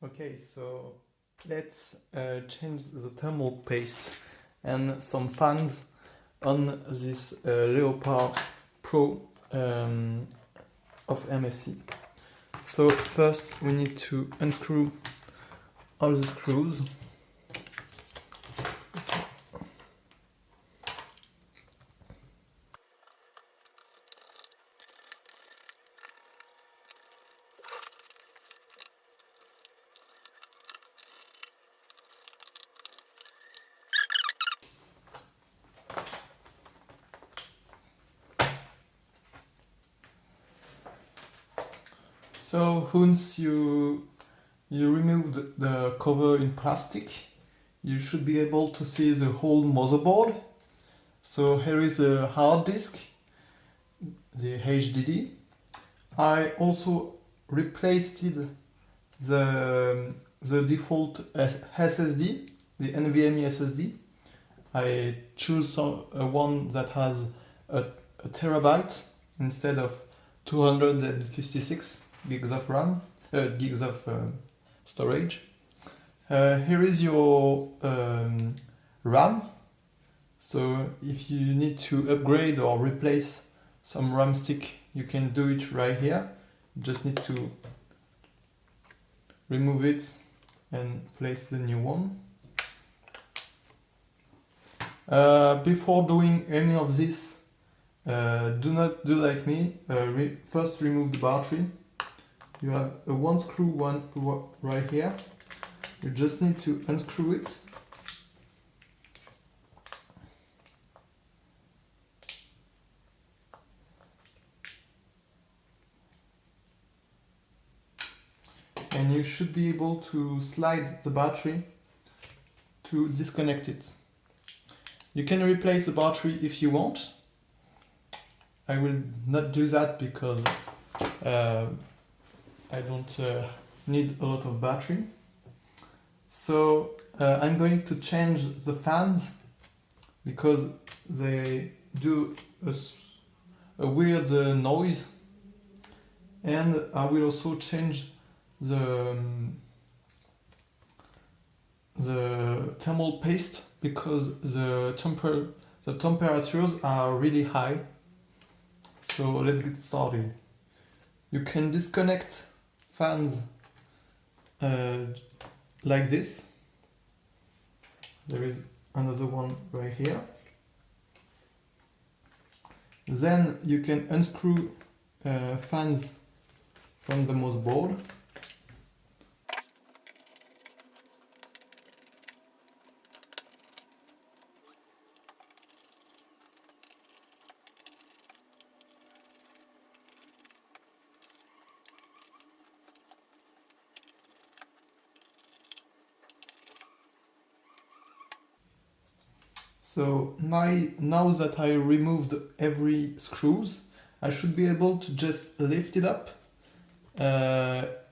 Okay, so let's change the thermal paste and some fans on this Leopard Pro of MSC. So first we need to unscrew all the screws. So once you remove the cover in plastic, you should be able to see the whole motherboard. So here is a hard disk, the HDD. I also replaced the default SSD, the NVMe SSD. I choose one that has a terabyte instead of 256 gigs of RAM, gigs of storage. Here is your RAM. So if you need to upgrade or replace some RAM stick, you can do it right here. You just need to remove it and place the new one. Before doing any of this, do not do like me. First remove the battery. You have a one screw one right here. You just need to unscrew it. And you should be able to slide the battery to disconnect it. You can replace the battery if you want. I will not do that because I don't need a lot of battery. So I'm going to change the fans because they do a weird noise, and I will also change the thermal paste because the temperatures are really high. So let's get started. You can disconnect fans like this. There is another one right here. Then you can unscrew fans from the motherboard. So now that I removed every screws, I should be able to just lift it up.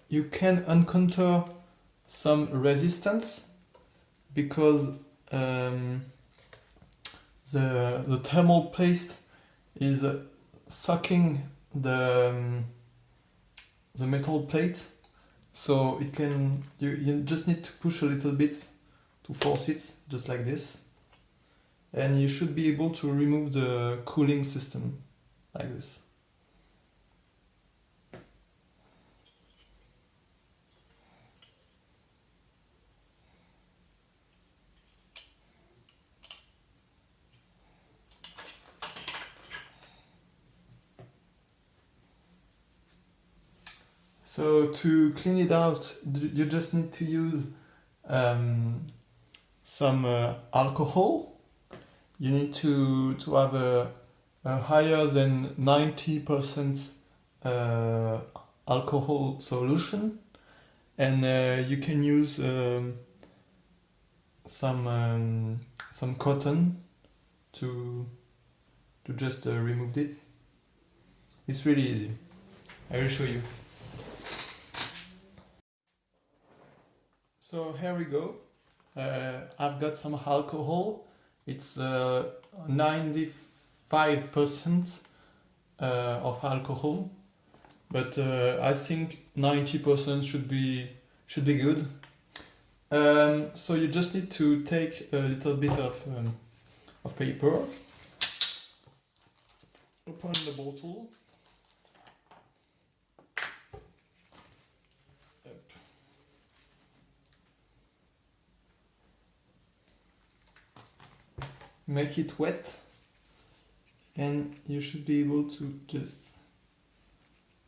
You can encounter some resistance because the thermal paste is sucking the metal plate, so it can you just need to push a little bit to force it, just like this. And you should be able to remove the cooling system like this. So to clean it out, you just need to use some alcohol. You need to have a higher than 90% alcohol solution, and you can use some cotton to just remove it. It's really easy. I will show you. So here we go. I've got some alcohol. It's 95% of alcohol, but I think 90% should be good. So you just need to take a little bit of paper, open the bottle, up. Make it wet, and you should be able to just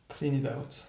clean it out.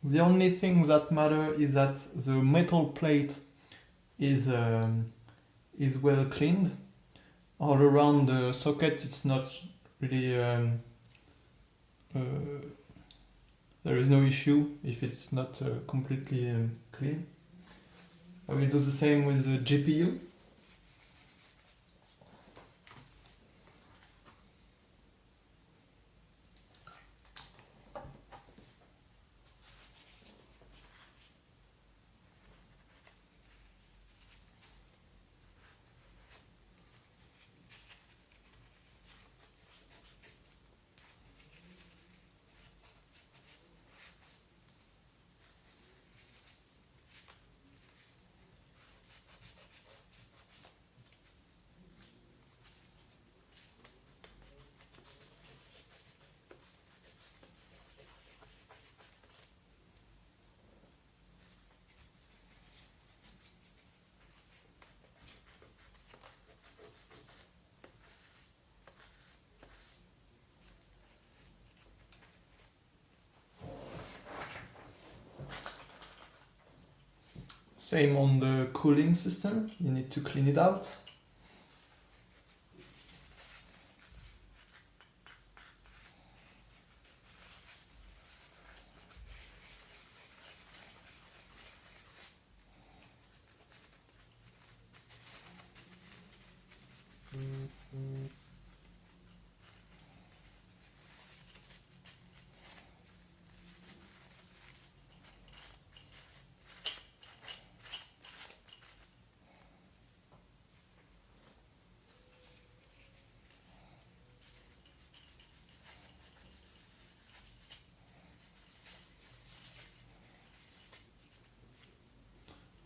The only thing that matters is that the metal plate is well cleaned. All around the socket it's not really there is no issue if it's not completely clean. I will do the same with the GPU. Same on the cooling system, you need to clean it out.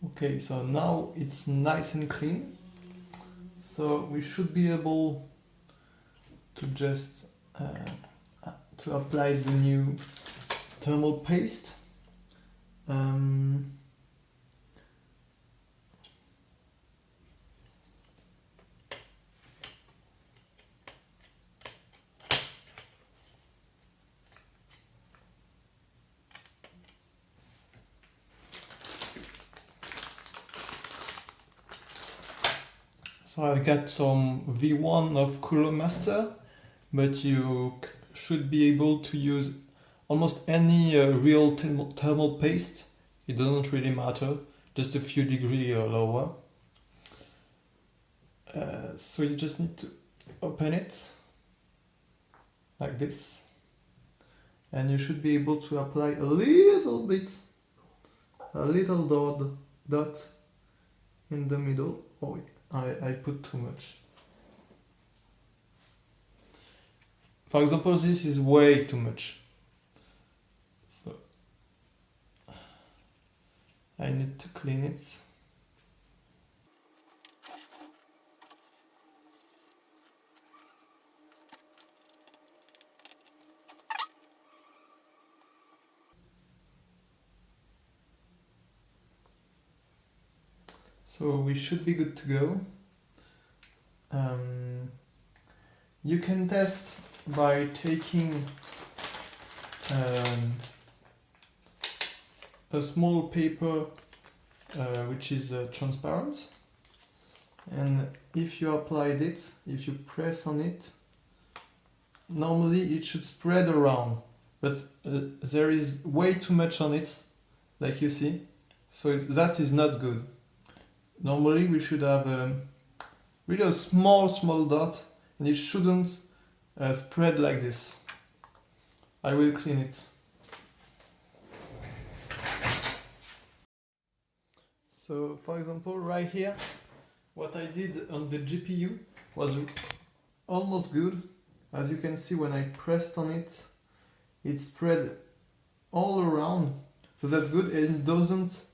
Okay, so now it's nice and clean. So we should be able to just to apply the new thermal paste. So I've got some V1 of Cooler Master, but you should be able to use almost any real thermal paste. It doesn't really matter, just a few degrees lower. So you just need to open it like this, and you should be able to apply a little dot in the middle. Oh, I put too much. For example, this is way too much. So I need to clean it. So we should be good to go. You can test by taking a small paper which is transparent, and if you applied it, if you press on it, normally it should spread around, but there is way too much on it, like you see, so that is not good. normally we should have really a small dot, and it shouldn't spread like this. I will clean it. So for example right here, what I did on the GPU was almost good. As you can see, when I pressed on it, it spread all around, so that's good, and it doesn't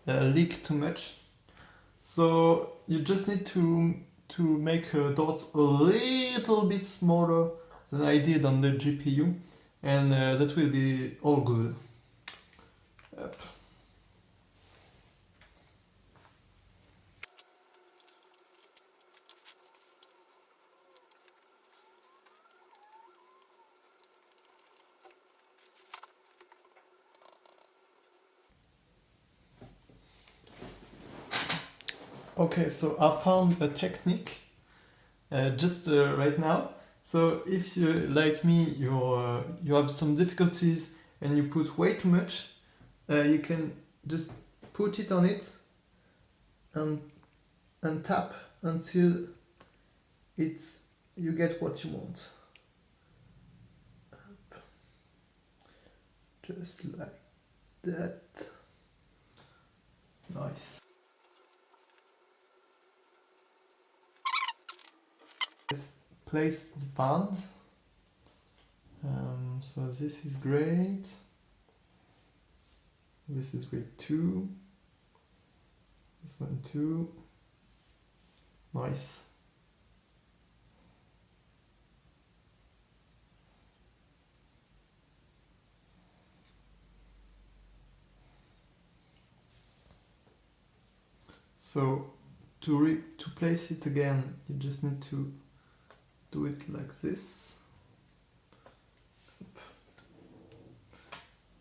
leak too much. So you just need to make dots a little bit smaller than I did on the GPU, and that will be all good. Yep. Okay, so I found a technique just right now. So if you, like me, you have some difficulties and you put way too much, you can just put it on it and tap until you get what you want. Just like that. Nice. Let's place the fans. So this is great. This is with 2. This one 2. Nice. So to place it again, you just need to do it like this.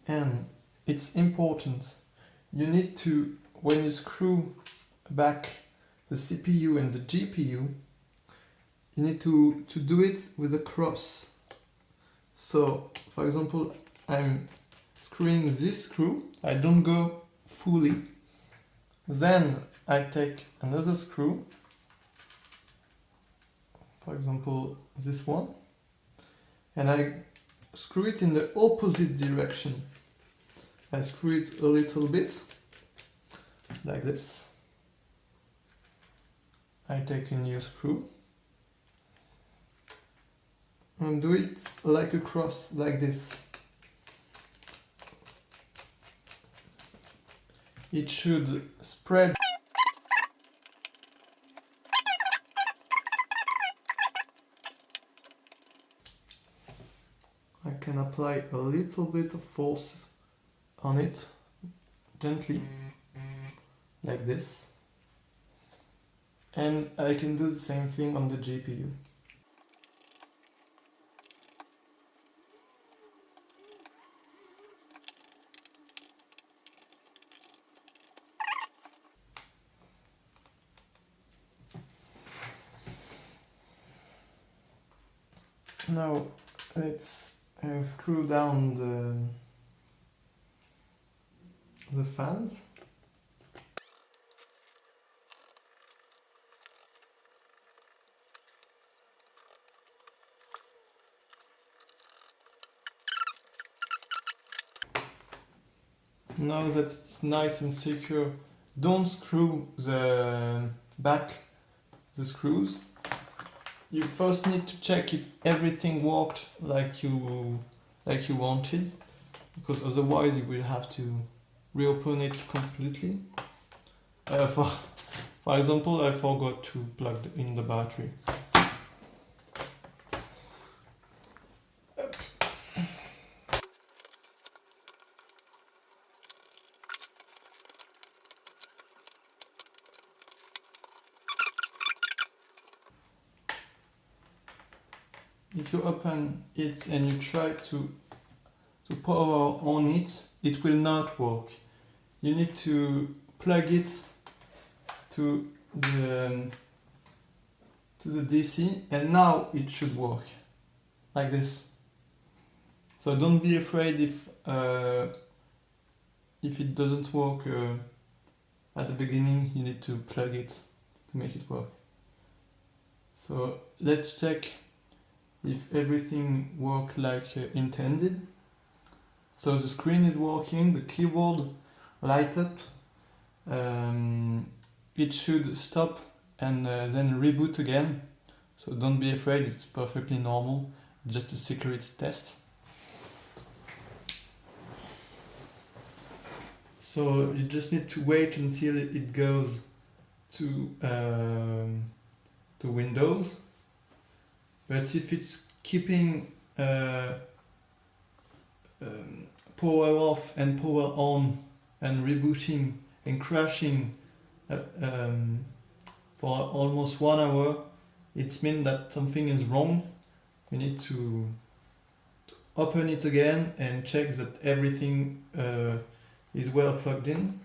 And it's important, you need to, when you screw back the CPU and the GPU, you need to do it with a cross. So for example, I'm screwing this screw, I don't go fully, then I take another screw, for example this one, and I screw it in the opposite direction. I screw it a little bit, like this. I take a new screw and do it like a cross, like this. It should spread. I can apply a little bit of force on it, gently, like this. And I can do the same thing on the GPU. Now let's screw down the fans. Now that it's nice and secure, don't screw back the screws. You first need to check if everything worked like you wanted, because otherwise you will have to reopen it completely. For example, I forgot to plug in the battery. If you open it and you try to power on it, it will not work. You need to plug it to the DC, and now it should work like this. So don't be afraid if it doesn't work at the beginning you need to plug it to make it work. So let's check if everything works like intended. So the screen is working, the keyboard light up, it should stop and then reboot again. So don't be afraid, it's perfectly normal, just a security test. So you just need to wait until it goes to Windows. But if it's keeping power off and power on and rebooting and crashing for almost 1 hour, it means that something is wrong. You need to open it again and check that everything is well plugged in.